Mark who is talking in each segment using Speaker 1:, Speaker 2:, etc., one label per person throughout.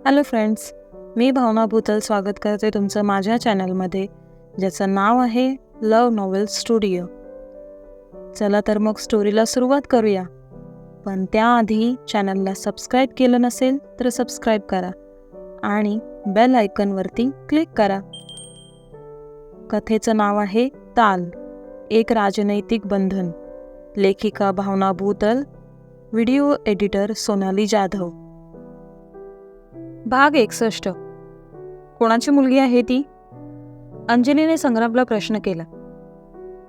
Speaker 1: Hello friends, मी भावना भूतल स्वागत करते तुमचं माझ्या चॅनलमध्ये, ज्याचं नाव आहे लव नॉवेल स्टुडिओ. चला तर मग स्टोरीला सुरुवात करूया. पण त्याआधी चॅनलला सबस्क्राईब केलं नसेल तर सबस्क्राईब करा आणि बेल आयकॉनवरती क्लिक करा. कथेचं नाव आहे ताल, एक राजनैतिक बंधन. लेखिका भावना भूतल, व्हिडिओ एडिटर सोनाली जाधव. भाग 61. कोणाची मुलगी आहे ती? अंजलीने संग्रामला प्रश्न केला.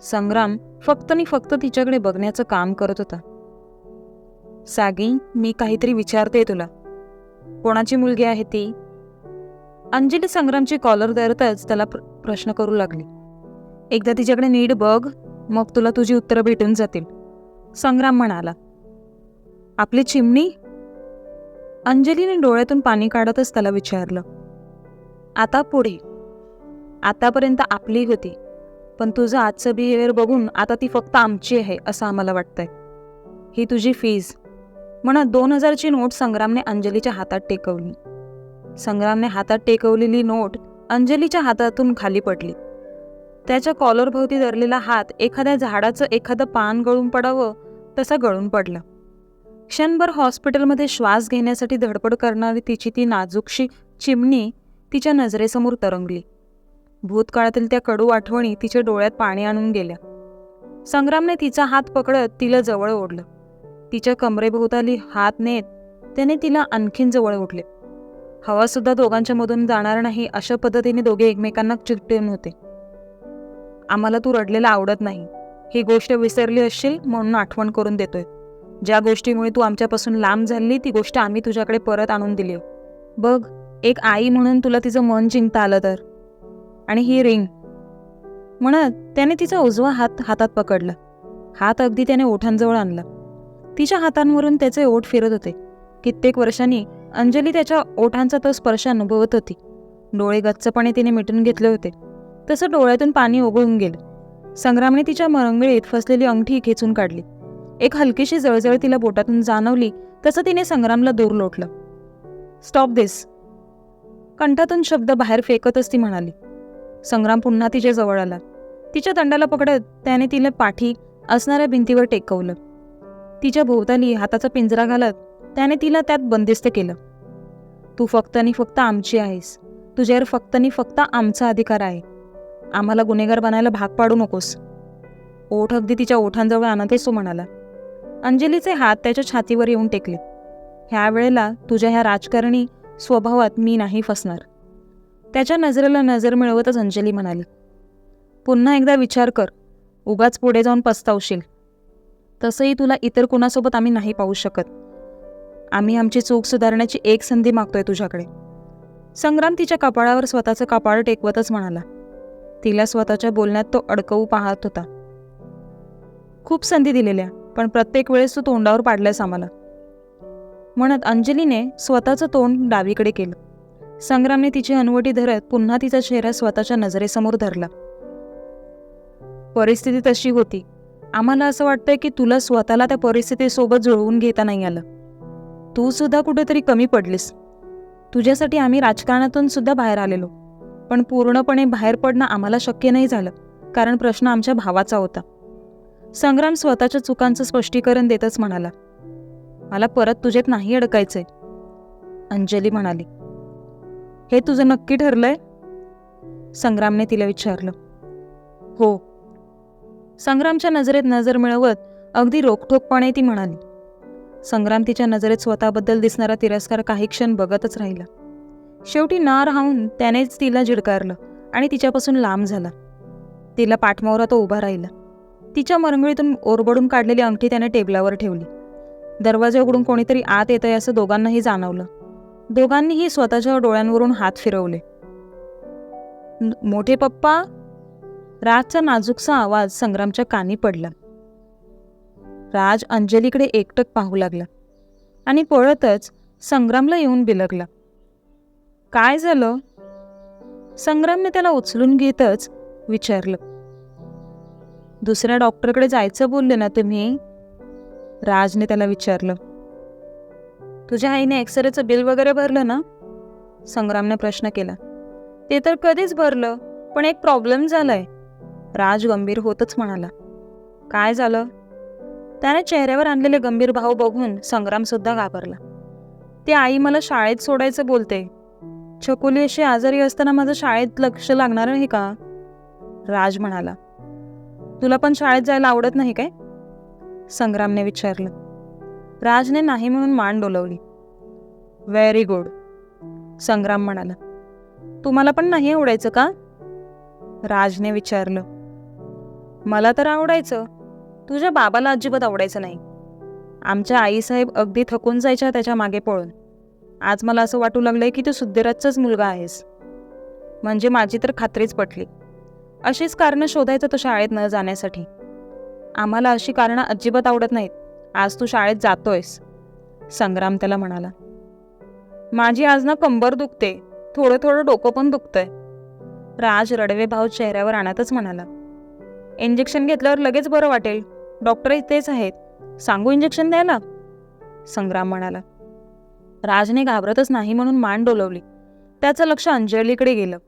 Speaker 1: संग्राम फक्त तिच्याकडे बघण्याचं काम करत होता. सागी, मी काहीतरी विचारते तुला. कोणाची मुलगी आहे ती? अंजली संग्रामची कॉलर धरतच त्याला प्रश्न करू लागली. एकदा तिच्याकडे नीट बघ, मग तुला तुझी उत्तरं भेटून जातील, संग्राम म्हणाला. आपली चिमणी? अंजलीने डोळ्यातून पाणी काढतच त्याला विचारलं. आता पुढे. आतापर्यंत आपली होती, पण तुझं आजचं बिहेवियर बघून आता ती फक्त आमची आहे असं आम्हाला वाटतंय. ही तुझी फीज, म्हणत 2000ची नोट संग्रामने अंजलीच्या हातात टेकवली. संग्रामने हातात टेकवलेली नोट अंजलीच्या हातातून खाली पडली. त्याच्या कॉलरभोवती धरलेला हात एखाद्या झाडाचं एखादं पान गळून पडावं तसा गळून पडला. क्षणभर हॉस्पिटलमध्ये श्वास घेण्यासाठी धडपड करणारी तिची ती नाजूकशी चिमणी तिच्या नजरेसमोर तरंगली. भूतकाळातील त्या कडू आठवणी तिच्या डोळ्यात पाणी आणून गेल्या. संग्रामने तिचा हात पकडत तिला जवळ ओढलं. तिच्या कमरेभोवताली हात नेत त्याने तिला आणखीन जवळ ओढले. हवा सुद्धा दोघांच्या मधून जाणार नाही अशा पद्धतीने दोघे एकमेकांना चिकटून होते. आम्हाला तू रडलेला आवडत नाही, ही गोष्ट विसरली असशील म्हणून आठवण करून देतोय. ज्या गोष्टीमुळे तू आमच्यापासून लांब झाली ती गोष्ट आम्ही तुझ्याकडे परत आणून दिली. बघ, एक आई म्हणून तुला तिचं मन जिंकता आलं तर. आणि ही रिंग, म्हणत त्याने तिचा उजवा हात हातात पकडला. हात अगदी त्याने ओठांजवळ आणला. तिच्या हातांवरून त्याचे ओठ फिरत होते. कित्येक वर्षांनी अंजली त्याच्या ओठांचा तो स्पर्श अनुभवत होती. डोळे गच्चपणे तिने मिटून घेतले होते, तसं डोळ्यातून पाणी ओघळून गेलं. संग्रामने तिच्या मरंगळीत फसलेली अंगठी खेचून काढली. एक हलकीशी जळजळ तिला बोटातून जाणवली तसं तिने संग्रामला दूर लोटलं. स्टॉप दिस, कंठातून शब्द बाहेर फेकतच ती म्हणाली. संग्राम पुन्हा तिच्या जवळ आला. तिच्या दंडाला पकडत त्याने तिला पाठी असणाऱ्या भिंतीवर टेकवलं. तिच्या भोवताली हाताचा पिंजरा घालत त्याने तिला त्यात बंदिस्त केलं. तू फक्त आणि फक्त आमची आहेस. तुझ्यावर फक्त आणि फक्त आमचा अधिकार आहे. आम्हाला गुन्हेगार बनायला भाग पाडू नकोस. ओठ अगदी तिच्या ओठांजवळ आणतच तो म्हणाला. अंजलीचे हात त्याच्या छातीवर येऊन टेकले. ह्या वेळेला तुझ्या ह्या राजकारणी स्वभावात मी नाही फसणार. त्याच्या नजरेला नजर मिळवतच अंजली म्हणाली. पुन्हा एकदा विचार कर, उगाच पुढे जाऊन पस्तावशील. तसंही तुला इतर कुणासोबत आम्ही नाही पाहू शकत. आम्ही आमची चूक सुधारण्याची एक संधी मागतोय तुझ्याकडे. संग्राम तिच्या कपाळावर स्वतःचं कपाळ टेकवतच म्हणाला. तिला स्वतःच्या बोलण्यात तो अडकवू पाहत होता. खूप संधी दिलेल्या, पण प्रत्येक वेळेस तू तोंडावर पाडलायस आम्हाला, म्हणत अंजलीने स्वतःचं तोंड डावीकडे केलं. संग्रामने तिची हनवटी धरत पुन्हा तिचा चेहरा स्वतःच्या नजरेसमोर धरला. परिस्थिती तशी होती. आम्हाला असं वाटतंय की तुला स्वतःला त्या परिस्थितीसोबत जुळवून घेता नाही आलं. तू सुद्धा कुठेतरी कमी पडलीस. तुझ्यासाठी आम्ही राजकारणातून सुद्धा बाहेर आलेलो, पण पूर्णपणे बाहेर पडणं आम्हाला शक्य नाही झालं, कारण प्रश्न आमच्या भावाचा होता. संग्राम स्वतःच्या चुकांचं स्पष्टीकरण देतच म्हणाला. मला परत तुझ्यात नाही अडकायचंय, अंजली म्हणाली. हे तुझं नक्की ठरलंय? संग्रामने तिला विचारलं. हो, संग्रामच्या नजरेत नजर मिळवत अगदी रोखठोकपणे ती म्हणाली. संग्राम तिच्या नजरेत स्वतःबद्दल दिसणारा तिरस्कार काही क्षण बघतच राहिला. शेवटी ना राहून त्यानेच तिला झिडकारलं आणि तिच्यापासून लांब झाला. तिला पाठमावरा तो उभा राहिला. तिच्या मरंगळीतून ओरबडून काढलेली अंगठी त्याने टेबलावर ठेवली. दरवाजा उघडून कोणीतरी आत येतंय असं दोघांनाही जाणवलं. दोघांनीही स्वतःच्या डोळ्यांवरून हात फिरवले. मोठे पप्पा, राजचा नाजूकसा आवाज संग्रामच्या कानी पडला. राज अंजलीकडे एकटक पाहू लागला आणि पळतच संग्रामला येऊन बिलगला. काय झालं? संग्रामने त्याला उचलून घेतच विचारलं. दुसऱ्या डॉक्टरकडे जायचं बोलले ना तुम्ही? राजने त्याला विचारलं. तुझ्या आईने एक्सरेचं बिल वगैरे भरलं ना? संग्रामने प्रश्न केला. ते तर कधीच भरलं, पण एक प्रॉब्लेम झालाय. राज गंभीर होतच म्हणाला. काय झालं? त्याने चेहऱ्यावर आणलेले गंभीर भाव बघून संग्राम सुद्धा घाबरला. ती आई मला शाळेत सोडायचं बोलते. छकुली अशी आजारी असताना माझं शाळेत लक्ष लागणार नाही का? राज म्हणाला. तुला पण शाळेत जायला आवडत नाही काय? संग्रामने विचारलं. राजने नाही म्हणून मान डोलवली. व्हेरी गुड, संग्राम म्हणाला. तुम्हाला पण नाही आवडायचं का? राजने विचारलं. मला तर आवडायचं, तुझ्या बाबाला अजिबात आवडायचं नाही. आमच्या आईसाहेब अगदी थकून जायच्या त्याच्या मागे पळून. आज मला असं वाटू लागलंय की तू सुद्धीराजचाच मुलगा आहेस. म्हणजे माझी तर खात्रीच पटली. अशीच कारणं शोधायचं तो शाळेत न जाण्यासाठी. आम्हाला अशी कारणं अजिबात आवडत नाहीत. आज तू शाळेत जातोयस, संग्राम त्याला म्हणाला. माझी आज ना कंबर दुखते, थोडं थोडं डोकं पण दुखतंय. राज रडवे भाव चेहऱ्यावर आणतच म्हणाला. इंजेक्शन घेतल्यावर लगेच बरं वाटेल. डॉक्टर इथेच आहेत, सांगू इंजेक्शन द्यायला? संग्राम म्हणाला. राजने घाबरतच नाही म्हणून मान डोलवली. त्याचं लक्ष अंजलीकडे गेलं.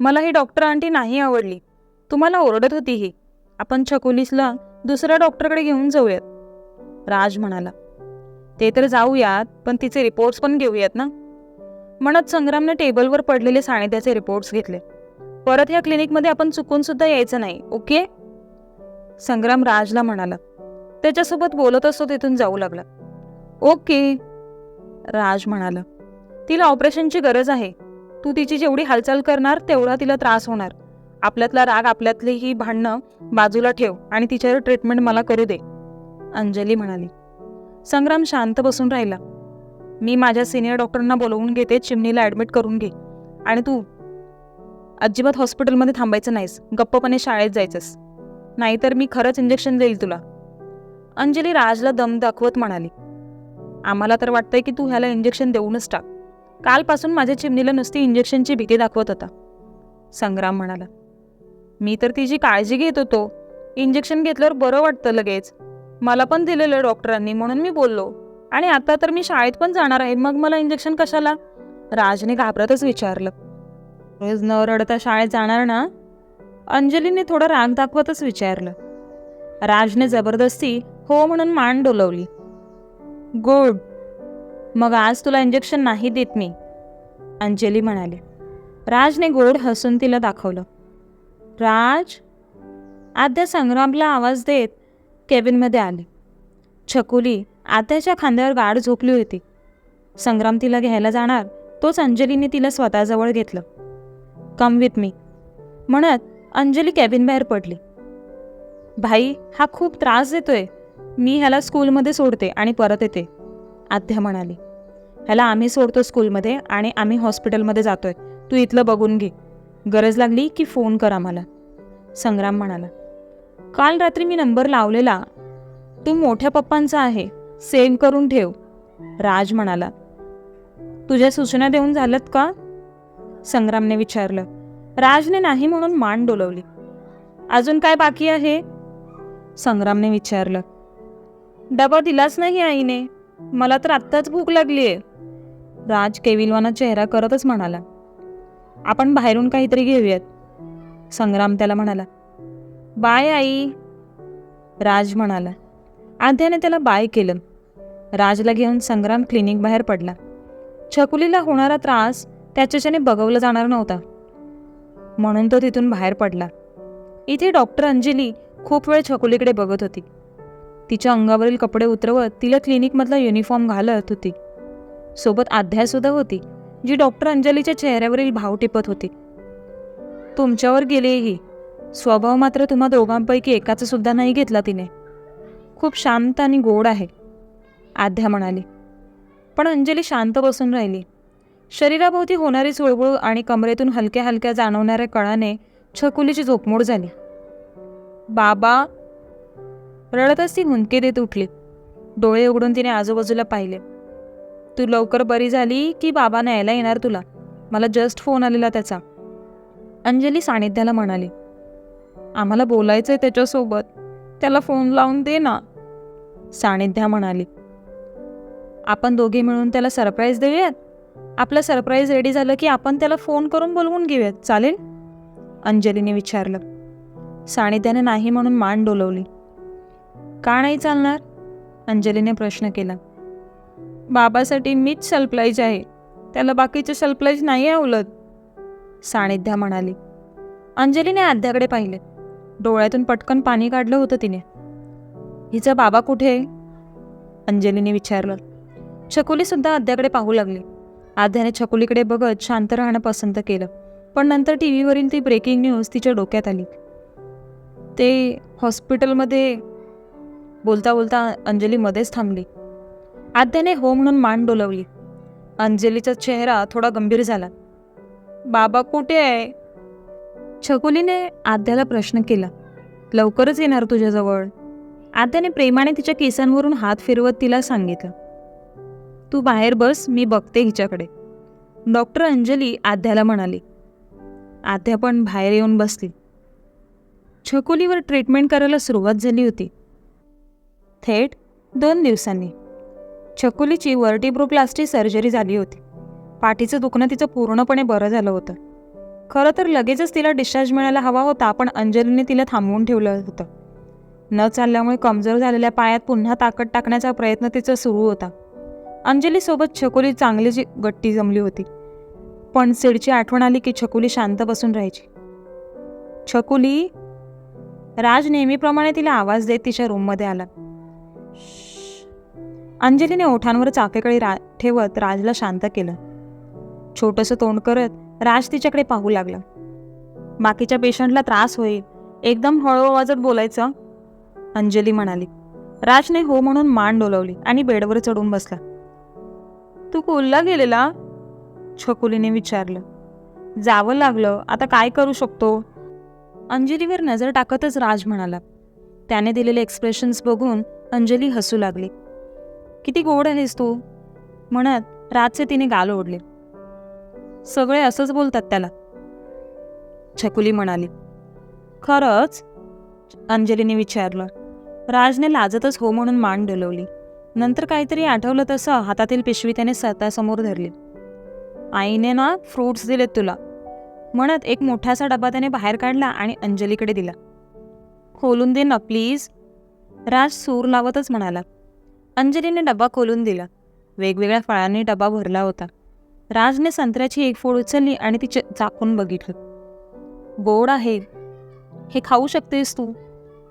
Speaker 1: मला ही डॉक्टर आंटी नाही आवडली. तुम्हाला ओरडत होती ही. आपण छकुलीसला दुसऱ्या डॉक्टरकडे घेऊन जाऊयात, राज म्हणाला. ते तर जाऊयात, पण तिचे रिपोर्ट्स पण घेऊयात ना, म्हणत संग्रामने टेबलवर पडलेले सानिध्याचे रिपोर्ट्स घेतले. परत ह्या क्लिनिकमध्ये आपण चुकून सुद्धा यायचं नाही, ओके? संग्राम राजला म्हणाला. त्याच्यासोबत बोलत असतो तिथून जाऊ लागला. ओके, राज म्हणाला. तिला ऑपरेशनची गरज आहे. तू तिची जेवढी हालचाल करणार तेवढा तिला त्रास होणार. आपल्यातला राग, आपल्यातली ही भांडणं बाजूला ठेव आणि तिच्यावर ट्रीटमेंट मला करू दे, अंजली म्हणाली. संग्राम शांत बसून राहिला. मी माझ्या सिनियर डॉक्टरांना बोलवून घेते, चिमणीला ॲडमिट करून घे. आणि तू अजिबात हॉस्पिटलमध्ये थांबायचं नाहीस, गप्पपणे शाळेत जायचंस, नाहीतर मी खरंच इंजेक्शन देईल तुला, अंजली राजला दम दाखवत म्हणाली. आम्हाला तर वाटतंय की तू ह्याला इंजेक्शन देऊनच टाक. कालपासून माझ्या चिमणीला नुसती इंजेक्शनची भीती दाखवत होता, संग्राम म्हणाला. मी तर तिची काळजी घेत होतो. इंजेक्शन घेतल्यावर बरं वाटतं लगेच. मला पण दिलेलं डॉक्टरांनी म्हणून मी बोललो. आणि आता तर मी शाळेत पण जाणार आहे, मग मला इंजेक्शन कशाला? राजने घाबरतच विचारलं. रोज न रडता शाळेत जाणार ना? अंजलीने थोडा राग दाखवतच विचारलं. राजने जबरदस्ती हो म्हणून मान डोलवली. गुड, मग आज तुला इंजेक्शन नाही देत मी, अंजली म्हणाली. राजने गोड हसून तिला दाखवलं. राज, आद्या संग्रामला आवाज देत केबिनमध्ये आली. छकुली आत्याच्या खांद्यावर गाढ झोपली होती. संग्राम तिला घ्यायला जाणार तोच अंजलीने तिला स्वतःजवळ घेतलं. कम विथ मी, म्हणत अंजली कॅबिन बाहेर पडली. भाई, हा खूप त्रास देतोय. मी ह्याला स्कूलमध्ये सोडते आणि परत येते, आद्या म्हणाली. ह्याला आम्ही सोडतो स्कूलमध्ये आणि आम्ही हॉस्पिटलमध्ये जातोय. तू इथलं बघून घे. गरज लागली की फोन कर आम्हाला, संग्राम म्हणाला. काल रात्री मी नंबर लावलेला, तू मोठ्या पप्पांचा आहे, सेव्ह करून ठेव, राज म्हणाला. तुझ्या सूचना देऊन झाल्यात का? संग्रामने विचारलं. राजने नाही म्हणून मान डोलवली. अजून काय बाकी आहे? संग्रामने विचारलं. डबा दिलाच नाही आईने. मला तर आत्ताच भूक लागलीये, राज केविलवाना चेहरा करतच म्हणाला. आपण बाहेरून काहीतरी घेऊयात, संग्राम त्याला म्हणाला. बाय आई, राज म्हणाला. आद्याने त्याला बाय केलं. राजला घेऊन संग्राम क्लिनिक बाहेर पडला. छकुलीला होणारा त्रास त्याच्याने बघवला जाणार नव्हता म्हणून तो तिथून बाहेर पडला. इथे डॉक्टर अंजली खूप वेळ छकुलीकडे बघत होती. तिच्या अंगावरील कपडे उतरवत तिला क्लिनिकमधला युनिफॉर्म घालत होती. सोबत आध्यासुद्धा होती, जी डॉक्टर अंजलीच्या चेहऱ्यावरील भाव टिपत होती. तुमच्यावर गेलेही, स्वभाव मात्र तुम्हा दोघांपैकी एकाचा सुद्धा नाही घेतला तिने. खूप शांत आणि गोड आहे, आध्या म्हणाली. पण अंजली शांत बसून राहिली. शरीराभोवती होणारी चुळबुळ आणि कमरेतून हलक्या हलक्या जाणवणाऱ्या कळाने छकुलीची झोपमोड झाली. बाबा, रडतच ती हुंदके देत उठली. डोळे उघडून तिने आजूबाजूला पाहिले. तू लवकर बरी झाली की बाबा न्यायला येणार तुला. मला जस्ट फोन आलेला त्याचा, अंजली सानिध्याला म्हणाली. आम्हाला बोलायचंय त्याच्यासोबत, त्याला फोन लावून दे ना, सानिध्या म्हणाली. आपण दोघे मिळून त्याला सरप्राईज देऊयात, आपलं सरप्राईज रेडी झालं की आपण त्याला फोन करून बोलवून घेऊयात, चालेल? अंजलीने विचारलं. सानिध्याने नाही म्हणून मान डोलवली. का नाही चालणार? अंजलीने प्रश्न केला. बाबासाठी मीच सरप्राईज आहे, त्याला बाकीचे सरप्राईज नाही आहे उलट, सानिध्या म्हणाली. अंजलीने आद्याकडे पाहिले. डोळ्यातून पटकन पाणी काढलं होतं तिने. हिचा बाबा कुठे आहे? अंजलीने विचारलं. छकुलीसुद्धा आद्याकडे पाहू लागली. आद्याने छकुलीकडे बघत शांत राहणं पसंत केलं, पण नंतर टी व्हीवरील ती ब्रेकिंग न्यूज तिच्या डोक्यात आली. ते हॉस्पिटलमध्ये, बोलता बोलता अंजली मध्येच थांबली. आद्याने हो म्हणून मान डोलवली. अंजलीचा चेहरा थोडा गंभीर झाला. बाबा कुठे आहे? छकुलीने आद्याला प्रश्न केला. लवकरच येणार तुझ्याजवळ, आद्याने प्रेमाने तिच्या केसांवरून हात फिरवत तिला सांगितलं. तू बाहेर बस, मी बघते हिच्याकडे, डॉक्टर अंजली आद्याला म्हणाली. आद्या पण बाहेर येऊन बसली. छकुलीवर ट्रीटमेंट करायला सुरुवात झाली होती. थेट 2 दिवसांनी छकुलीची व्हर्टिब्रोप्लास्टी सर्जरी झाली होती. पाठीचं दुखणं तिचं पूर्णपणे बरं झालं होतं. खरं तर लगेचच तिला डिस्चार्ज मिळायला हवा होता, पण अंजलीने तिला थांबवून ठेवलं होतं. न चालल्यामुळे कमजोर झालेल्या पायात पुन्हा ताकद टाकण्याचा प्रयत्न तिचा सुरू होता. अंजलीसोबत छकुली चांगली गट्टी जमली होती, पण सिडची आठवण आली की छकुली शांत बसून राहायची. छकुली, राज नेहमीप्रमाणे तिला आवाज देत तिच्या रूममध्ये आला. अंजलीने ओठांवर चाफेकळी ठेवत राजला शांत केलं. छोटंसं तोंड करत राज तिच्याकडे पाहू लागला. बाकीच्या पेशंटला त्रास होईल, एकदम हळू आवाजात बोलायचं, अंजली म्हणाली. राजने हो म्हणून मान डोलवली आणि बेडवर चढून बसला. तू कोल्ला गेलेला? छकुलीने विचारलं. जावं लागलं, आता काय करू शकतो? अंजलीवर नजर टाकतच राज म्हणाला. त्याने दिलेले एक्सप्रेशन्स बघून अंजली हसू लागली. किती गोड आहेस तू, म्हणत राजचे तिने गाल ओढले. सगळे असंच बोलतात त्याला, छकुली म्हणाली. खरंच? अंजलीने विचारलं. राजने लाजतच हो म्हणून मान डोलवली. नंतर काहीतरी आठवलं तसं हातातील पिशवी त्याने स्वतःसमोर धरली. आईने ना फ्रूट्स दिलेत तुला, म्हणत एक मोठासा डबा त्याने बाहेर काढला आणि अंजलीकडे दिला. खोलून दे ना प्लीज, राज सूर लावतच म्हणाला. अंजलीने डबा खोलून दिला. वेगवेगळ्या फळांनी डबा भरला होता. राजने संत्र्याची एक फोड उचलली आणि ती चाकून बघितलं. गोड आहे, हे खाऊ शकतेस तू,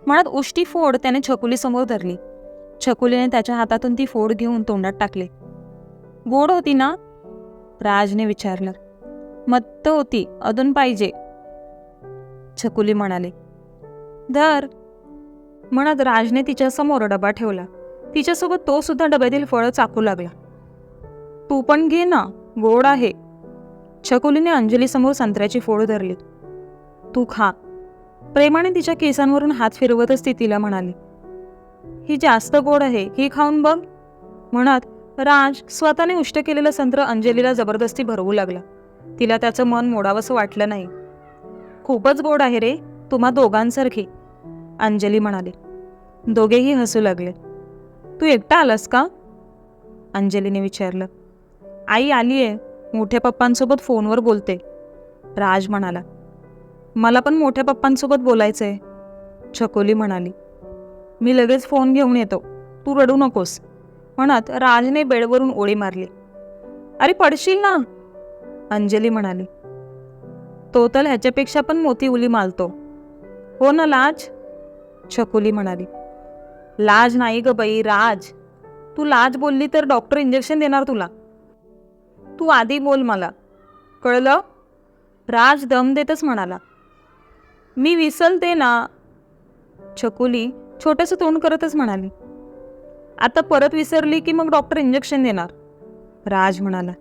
Speaker 1: म्हणत उष्टी फोड त्याने छकुलीसमोर धरली. छकुलीने त्याच्या हातातून ती फोड घेऊन तोंडात टाकले. गोड होती ना? राजने विचारलं. मत्त होती, अजून पाहिजे, छकुली म्हणाले. धर, म्हणत राजने तिच्यासमोर डबा ठेवला. तिच्यासोबत तो सुद्धा डब्यातील फळं चाकू लागला. तू पण घे ना, गोड आहे. छकुलीने अंजलीसमोर संत्र्याची फोड धरली. तू खा, प्रेमाने तिच्या केसांवरून हात फिरवतच ती तिला म्हणाली. ही जास्त गोड आहे, ही खाऊन बघ, म्हणत राज स्वतःने उष्ट केलेलं संत्र अंजलीला जबरदस्ती भरवू लागला. तिला त्याचं मन मोडावंसं वाटलं नाही. खूपच गोड आहे रे, तुम्हा दोघांसारखी, अंजली म्हणाली. दोघेही हसू लागले. तू एकटा आलास का? अंजलीने विचारलं. आई आलीये, मोठ्या पप्पांसोबत फोनवर बोलते, राज म्हणाला. मला पण मोठ्या पप्पांसोबत बोलायचंय, छकुली म्हणाली. मी लगेच फोन घेऊन येतो, तू रडू नकोस, म्हणत राजने बेडवरून उडी मारली. अरे पडशील ना, अंजली म्हणाली. तो तर ह्याच्यापेक्षा पण मोठी उली मारतो. हो ना लाज, छकुली म्हणाली. लाज नाही ग बाई, राज. तू लाज बोलली तर डॉक्टर इंजेक्शन देणार तुला. तू आधी बोल मला, कळलं? राज दम देतच म्हणाला. मी विसरते ना, छकुली छोटंसं तोंड करतच म्हणाली. आता परत विसरली की मग डॉक्टर इंजेक्शन देणार, राज म्हणाला.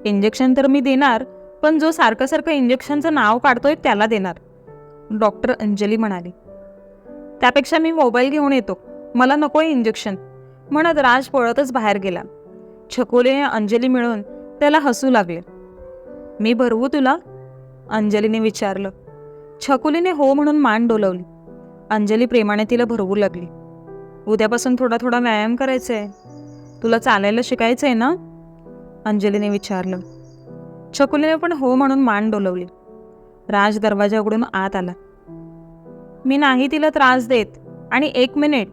Speaker 1: इंजेक्शन तर मी देणार, पण जो सारखं सारखं इंजेक्शनचं नाव काढतोय त्याला देणार, डॉक्टर अंजली म्हणाली. त्यापेक्षा मी मोबाईल घेऊन येतो, मला नकोय इंजेक्शन, म्हणत राज पळतच बाहेर गेला. छकुली आणि अंजली मिळून त्याला हसू लागले. मी भरवू तुला, अंजलीने विचारलं. छकुलीने हो म्हणून मान डोलवली. अंजली प्रेमाने तिला भरवू लागली. उद्यापासून थोडा थोडा व्यायाम करायचा आहे, तुला चालायला शिकायचं आहे ना, अंजलीने विचारलं. छकुलीने पण हो म्हणून मान डोलवली. राज दरवाजा उघडून आत आला. मी नाही तिला त्रास देत. आणि 1 मिनिट,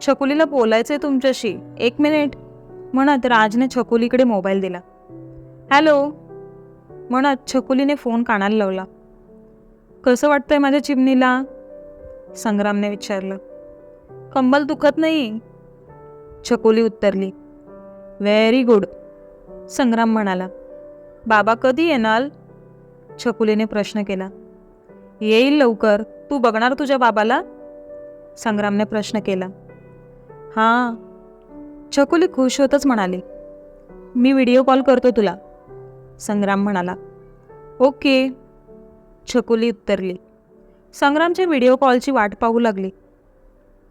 Speaker 1: छकुलीला बोलायचंय तुमच्याशी, 1 मिनिट म्हणत राजने छकुलीकडे मोबाईल दिला. हॅलो म्हणत छकुलीने फोन कानाला लावला. कसं वाटतंय माझ्या चिमणीला? संग्रामने विचारलं. कंबल दुखत नाही, छकुली उत्तरली. व्हेरी गुड, संग्राम म्हणाला. बाबा कधी येणार? छकुलीने प्रश्न केला. येईल लवकर. तू बघणार तुझ्या बाबाला? संग्रामने प्रश्न केला. हां, छकुली खुश होतच म्हणाली. मी व्हिडिओ कॉल करतो तुला, संग्राम म्हणाला. ओके, छकुली उत्तरली. संग्रामच्या व्हिडिओ कॉलची वाट पाहू लागली.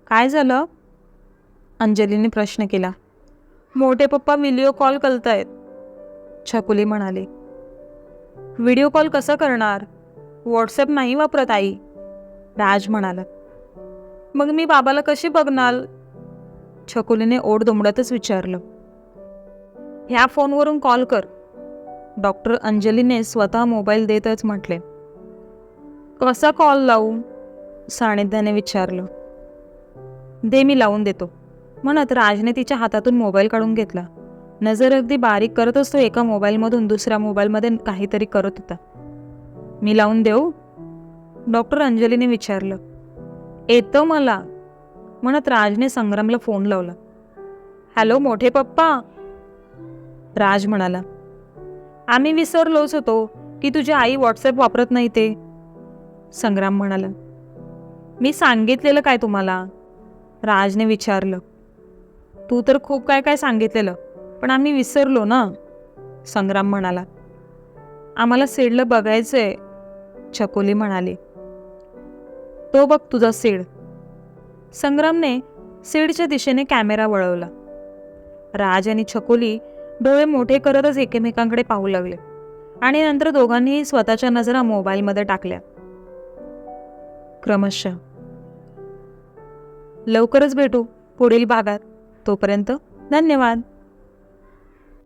Speaker 1: काय झालं? अंजलीने प्रश्न केला. मोठे पप्पा व्हिडिओ कॉल करतायत, छकुली म्हणाली. व्हिडिओ कॉल कसं करणार? व्हॉट्सॲप नाही वापरत आई, राज म्हणाला. मग मी बाबाला कशी बघणार? छकुलीने ओढ दुमडतच विचारलं. ह्या फोनवरून कॉल कर, डॉक्टर अंजलीने स्वतः मोबाईल देतच म्हटले. कसा कॉल लावू? सानिध्याने विचारलं. दे, मी लावून देतो, म्हणत राजने तिच्या हातातून मोबाईल काढून घेतला. नजर अगदी बारीक करतच तो एका मोबाईलमधून दुसऱ्या मोबाईलमध्ये काहीतरी करत होता. मी लावून देऊ? डॉक्टर अंजलीने विचारलं. येतं मला, म्हणत राजने संग्रामला फोन लावला. हॅलो मोठे पप्पा, राज म्हणाला. आम्ही विसरलोच होतो की तुझी आई व्हॉट्सॲप वापरत नाही ते, संग्राम म्हणाला. मी सांगितलेलं काय तुम्हाला? राजने विचारलं. तू तर खूप काय काय सांगितलेलं, पण आम्ही विसरलो ना, संग्राम म्हणाला. आम्हाला सीडला बघायचंय, छकुली म्हणाली. तो बघ तुझा सीड, संग्रामने सीडच्या दिशेने कॅमेरा वळवला. राज आणि छकुली डोळे मोठे करतच एकमेकांकडे पाहू लागले आणि नंतर दोघांनीही स्वतःच्या नजरा मोबाईलमध्ये टाकल्या. क्रमशः. लवकरच भेटू पुढील भागात. तोपर्यंत धन्यवाद.